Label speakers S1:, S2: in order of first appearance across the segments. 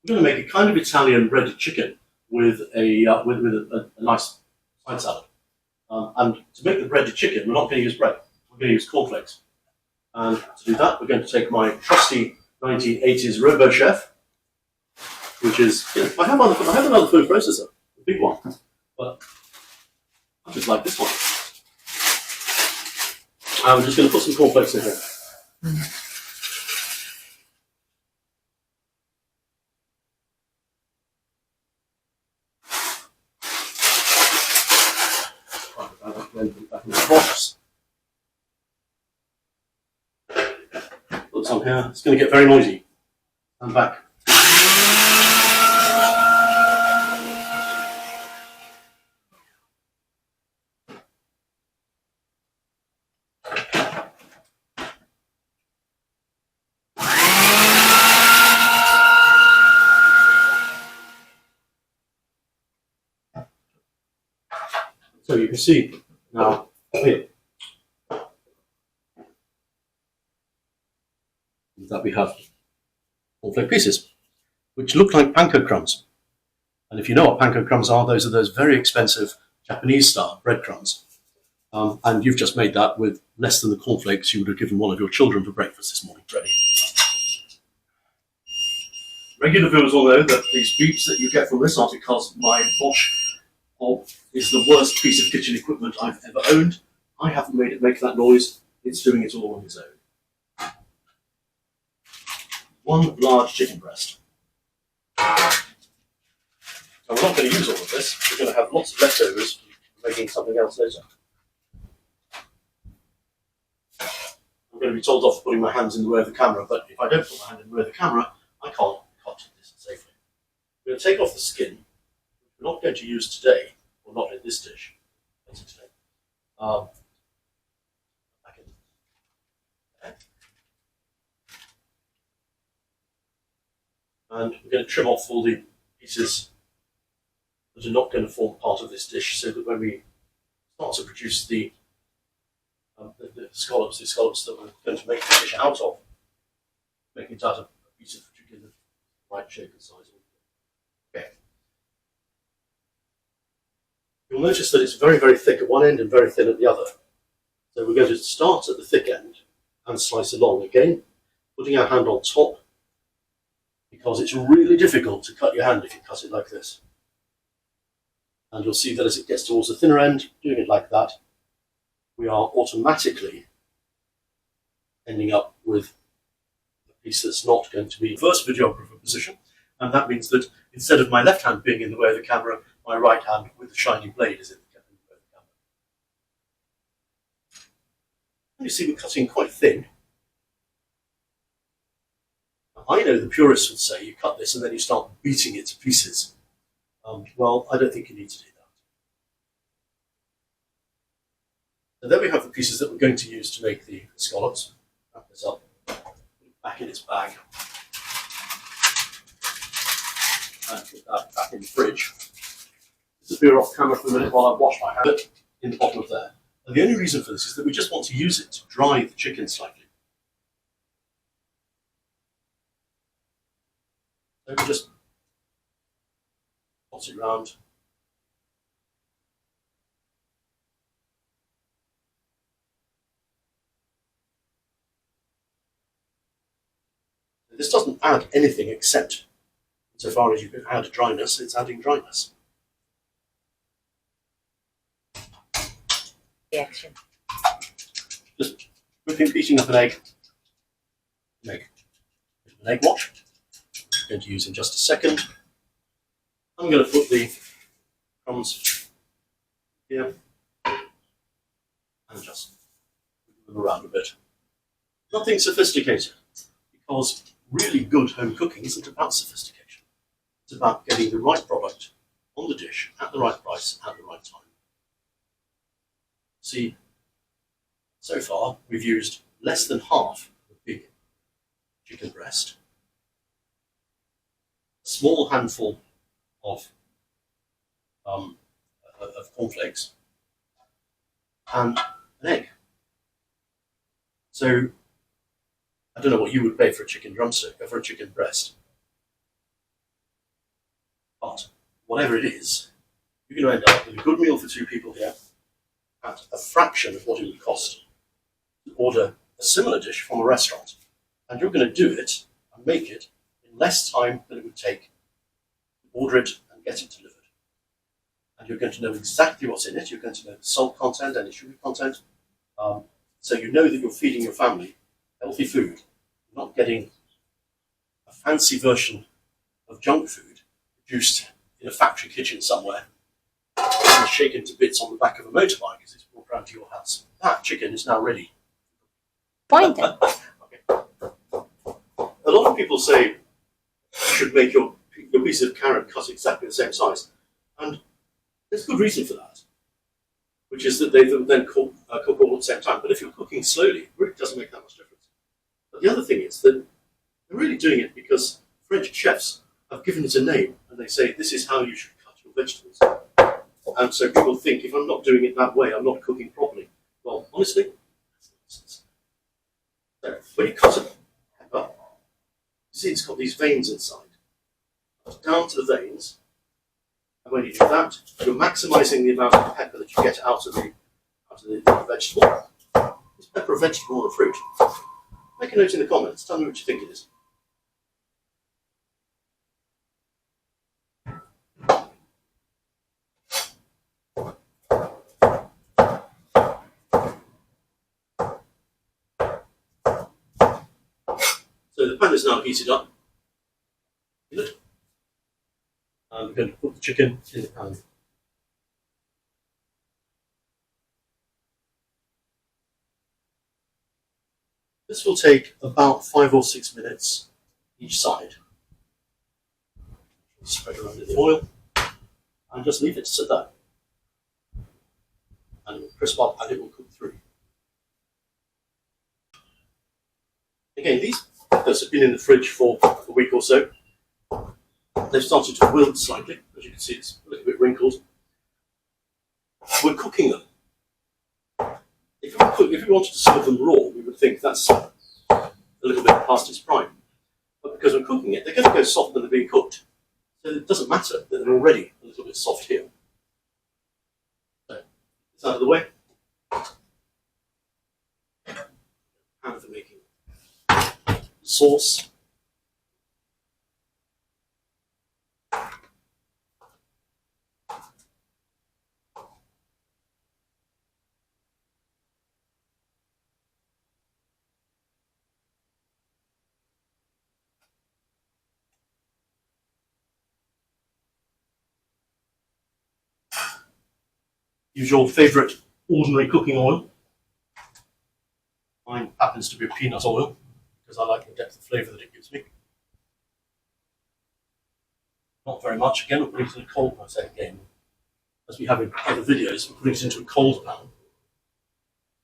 S1: we're going to make a kind of Italian breaded chicken with a nice side salad. And to make the breaded chicken, we're not going to use bread. We're going to use cornflakes. And to do that, we're going to take my trusty 1980s Robo Chef, which is, I have another food processor, a big one, but I just like this one. I'm just going to put some cornflakes in here. Back in the box. Put some here. It's going to get very noisy. I'm back. So you can see now here that we have cornflake pieces, which look like panko crumbs. And if you know what panko crumbs are those very expensive Japanese-style breadcrumbs. And you've just made that with less than the cornflakes you would have given one of your children for breakfast this morning, Freddie. Regular viewers will know that these beeps that you get from this are because my Bosch is the worst piece of kitchen equipment I've ever owned. I haven't made it make that noise. It's doing it all on its own. One large chicken breast. Now we're not going to use all of this. We're going to have lots of leftovers for making something else later. I'm going to be told off for putting my hands in the way of the camera, but if I don't put my hand in the way of the camera, I can't cut this safely. I'm going to take off the skin, which we're not going to use today, or not in this dish. Today. Back in. Okay. And we're going to trim off all the pieces that are not going to form part of this dish, so that when we start to produce the scallops that we're going to make the dish out of, making it out of a piece of chicken of the right shape and size. Okay. You'll notice that it's very, very thick at one end and very thin at the other. So we're going to start at the thick end and slice along again, putting our hand on top, because it's really difficult to cut your hand if you cut it like this. And you'll see that as it gets towards the thinner end, doing it like that, we are automatically ending up with a piece that's not going to be reverse videographer position. And that means that instead of my left hand being in the way of the camera, my right hand with the shiny blade is in the way of the camera. And you see we're cutting quite thin. Now, I know the purists would say you cut this and then you start beating it to pieces. Well, I don't think you need to do that. So there we have the pieces that we're going to use to make the scallops. Wrap this up, put it back in its bag, and put that back in the fridge. Disappear off camera for a minute while I wash my hand in the bottom of there. And the only reason for this is that we just want to use it to dry the chicken slightly. So we just toss it around. This doesn't add anything except, so far as you can add dryness, it's adding dryness.
S2: Reaction.
S1: Just beating up an egg. Make an egg wash. I'm going to use in just a second. I'm going to put the crumbs here and just move them around a bit. Nothing sophisticated, because really good home cooking isn't about sophistication. It's about getting the right product on the dish at the right price at the right time. See, so far we've used less than half of a big chicken breast, a small handful of cornflakes, and an egg. So I don't know what you would pay for a chicken drumstick or for a chicken breast. But whatever it is, you're going to end up with a good meal for 2 people here at a fraction of what it would cost to order a similar dish from a restaurant. And you're going to do it and make it in less time than it would take to order it and get it delivered. And you're going to know exactly what's in it. You're going to know the salt content and the sugar content. So you know that you're feeding your family healthy food. You're not getting a fancy version of junk food produced in a factory kitchen somewhere and shaken to bits on the back of a motorbike as it's brought round to your house. That chicken is now ready.
S2: Point.
S1: Okay. A lot of people say you should make your piece of carrot cut exactly the same size. And there's good reason for that, which is that they then cook all at the same time. But if you're cooking slowly, it really doesn't make that much difference. But the other thing is that they're really doing it because French chefs have given it a name, and they say this is how you should cut your vegetables. And so people think if I'm not doing it that way, I'm not cooking properly. Well, honestly, that's nonsense. So when you cut a pepper, you see it's got these veins inside. Down to the veins. And when you do that, you're maximising the amount of pepper that you get out of the vegetable. Is pepper a vegetable or a fruit? Make a note in the comments. Tell me what you think it is. So the pan is now heated up. And we're going to put the chicken in the pan. This will take about 5 or 6 minutes each side. Spread around in the oil and just leave it to sit there. And it will crisp up and it will cook through. Again, these peppers have been in the fridge for a week or so. They've started to wilt slightly. As you can see, it's a little bit wrinkled. We're cooking them. If we wanted to serve them raw, we would think that's a little bit past its prime. But because we're cooking it, they're going to go soft when they're being cooked. So it doesn't matter that they're already a little bit soft here. So it's out of the way. Pan for making sauce. Use your favourite ordinary cooking oil. Mine happens to be peanut oil because I like the depth of flavour that it gives me. Not very much. Again, we're putting it into the cold mosaic again. As we have in other videos, we're putting it into a cold pan.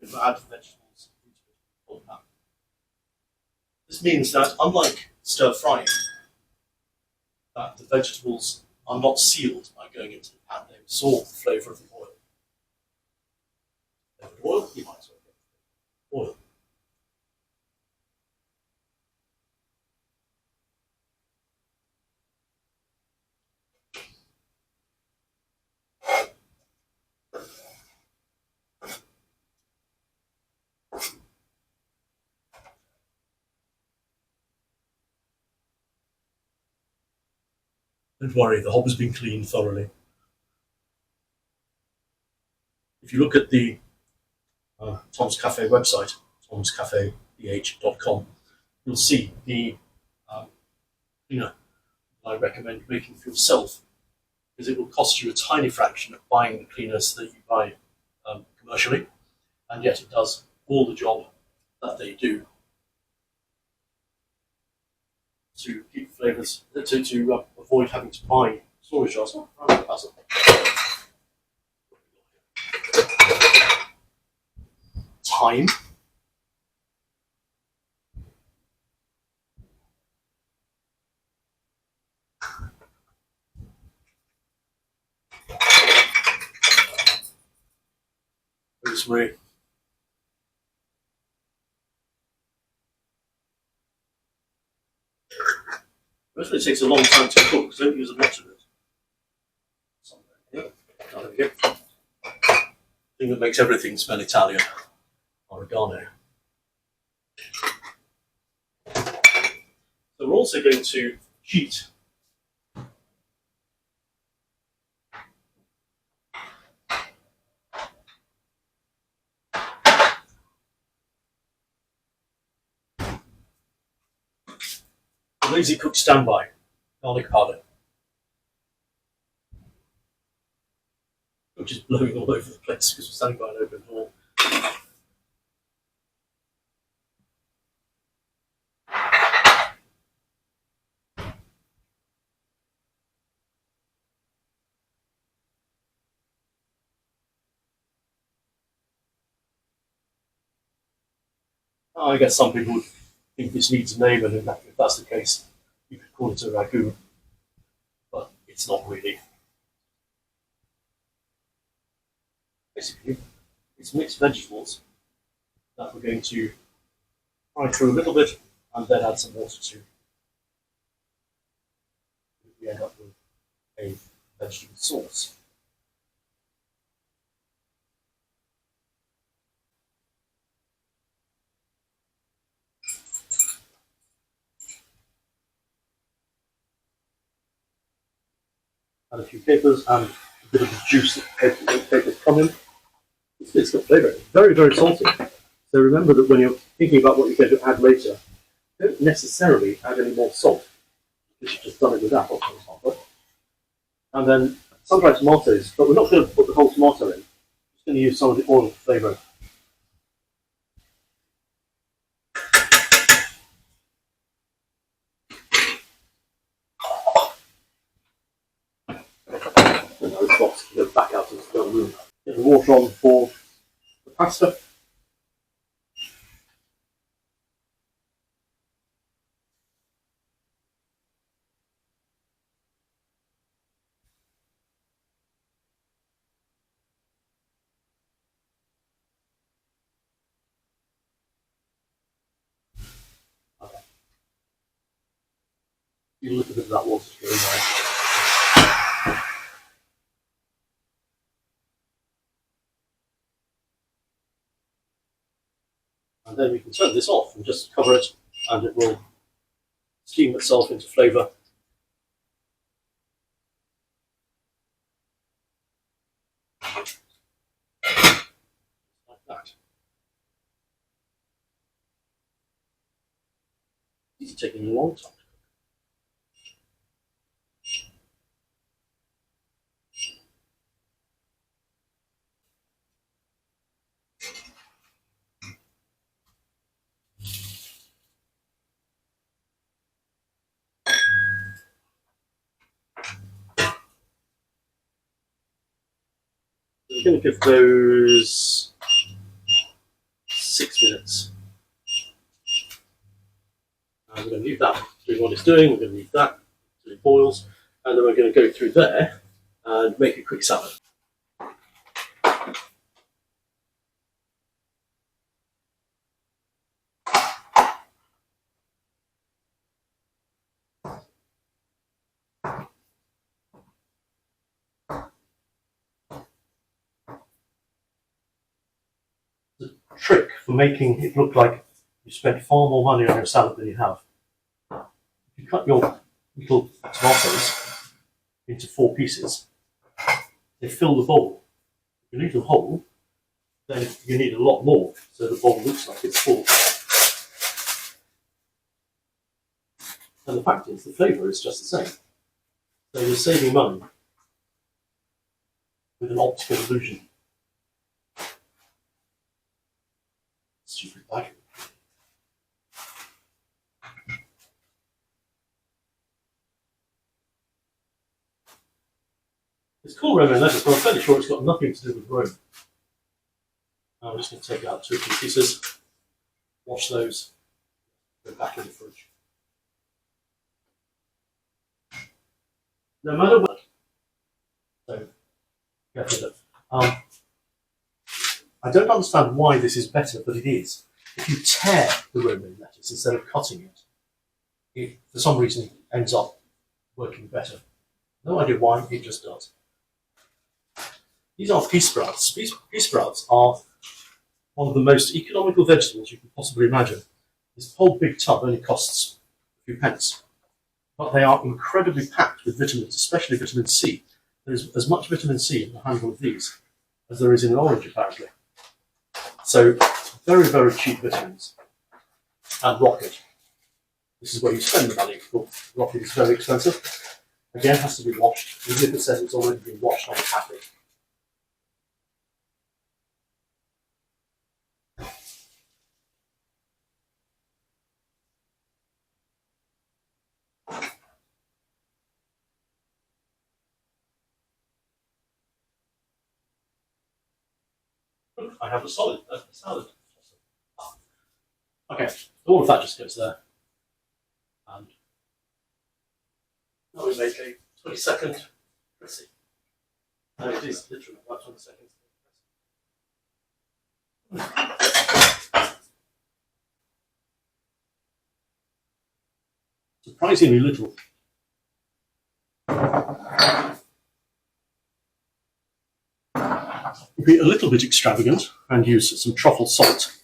S1: We'll add the vegetables into a cold pan. This means that, unlike stir frying, that the vegetables are not sealed by going into the pan. They absorb the flavour of the oil. Oil, you might as well get oil. Don't worry, the hob has been cleaned thoroughly. If you look at the Tom's Café website, tomscafebh.com, you'll see the cleaner I recommend making for yourself, because it will cost you a tiny fraction of buying the cleaners that you buy commercially, and yet it does all the job that they do to keep flavours, to avoid having to buy storage jars. Time. Rosemary. Rosemary takes a long time to cook, so don't use a lot of it. it. Thing that makes everything smell Italian. Oregano. So we're also going to cheat. Lazy cook standby, garlic powder. Which is blowing all over the place because we're standing by an open door. I guess some people would think this needs a name, and if that's the case, you could call it a ragu, but it's not really. Basically, it's mixed vegetables that we're going to fry through a little bit and then add some water to. We end up with a vegetable sauce. Add a few capers and a bit of the juice that capers come in. It's got flavour. It's very, very salty. So remember that when you're thinking about what you're going to add later, don't necessarily add any more salt. Because you've just done it with that, for example. And then sun-dried tomatoes, but we're not going to put the whole tomato in. We're just going to use some of the oil flavour. And now this box can go back out into the other room. Get the water on for the pasta. Okay. You look a bit of that water going there. And then we can turn this off and just cover it, and it will steam itself into flavour. Like that. It's taking a long time. We're going to give those 6 minutes. And we're going to leave that doing what it's doing. We're going to leave that till it boils, and then we're going to go through there and make a quick salad. The trick for making it look like you spent far more money on your salad than you have. If you cut your little tomatoes into 4 pieces, they fill the bowl. If you leave them whole, then you need a lot more, so the bowl looks like it's full. And the fact is, the flavour is just the same. So you're saving money with an optical illusion. Stupid battery. It's called romaine lettuce, but I'm fairly sure it's got nothing to do with Rome. Now I'm just going to take out 2 or 3 pieces, wash those, go back in the fridge. No matter what, so get rid of. I don't understand why this is better, but it is. If you tear the romaine lettuce instead of cutting it, it for some reason ends up working better. No idea why, it just does. These are pea sprouts. Pea sprouts are one of the most economical vegetables you can possibly imagine. This whole big tub only costs a few pence, but they are incredibly packed with vitamins, especially vitamin C. There's as much vitamin C in a handful of these as there is in an orange, apparently. So, very, very cheap vitamins. And rocket. This is where you spend the money. Rocket is very expensive. Again, has to be washed, even if it says it's already been washed on the packet. I have a salad. Okay, all of that just goes there. And now we make a 20-second dressing. No, it is literally about 20 seconds. Surprisingly little. Be a little bit extravagant and use some truffle salt.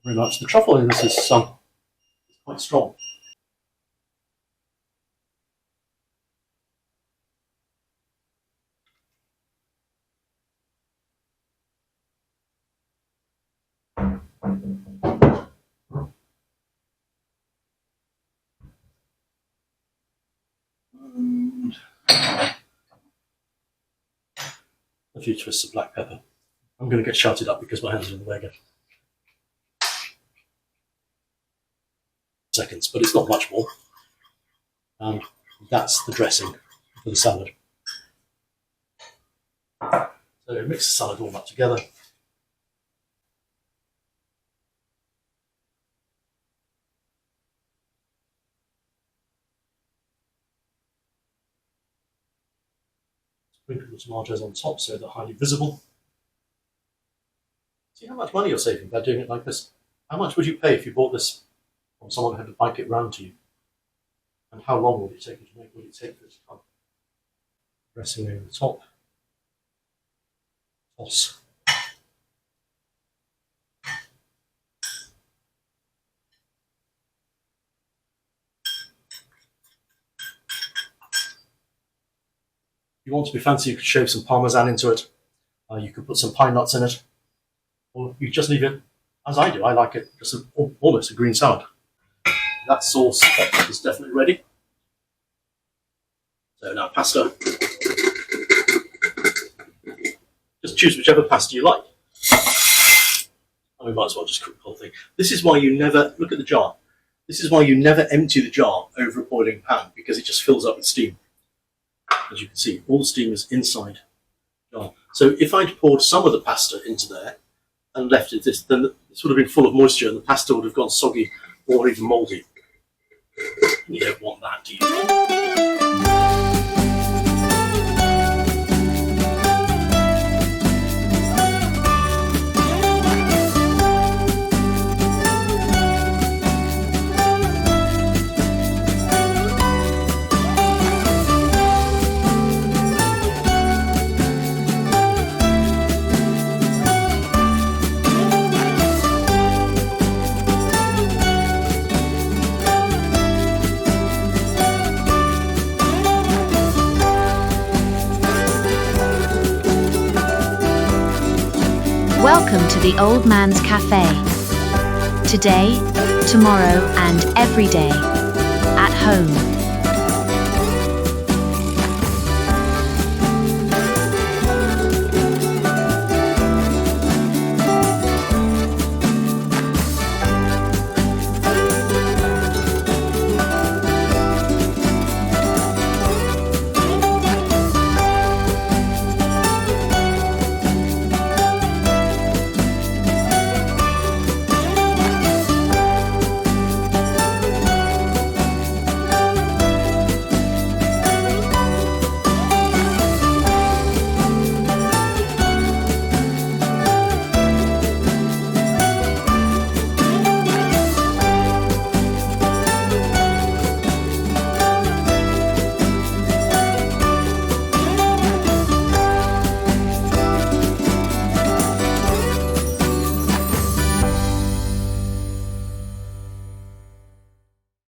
S1: Very much. The truffle in this is quite strong. A few twists of black pepper. I'm going to get shouted up because my hands are in the way again. Seconds, but it's not much more. And that's the dressing for the salad. So mix the salad all that together. Sprinkle the tomatoes on top so they're highly visible. See how much money you're saving by doing it like this? How much would you pay if you bought this from someone who had to bike it round to you? And how long would it take you to make? Would it take for it to come? Dressing over the top. Toss. If you want to be fancy, you could shave some parmesan into it. You could put some pine nuts in it. Or you just leave it as I do. I like it just almost a green salad. That sauce is definitely ready. So now pasta. Just choose whichever pasta you like. And we might as well just cook the whole thing. This is why you never, look at the jar. This is why you never empty the jar over a boiling pan, because it just fills up with steam. As you can see, all the steam is inside the jar. So if I'd poured some of the pasta into there and left it this, then this would have been full of moisture and the pasta would have gone soggy or even mouldy. You don't want that, do you?
S2: Welcome to the Old Man's Café. Today, tomorrow, and every day. At home.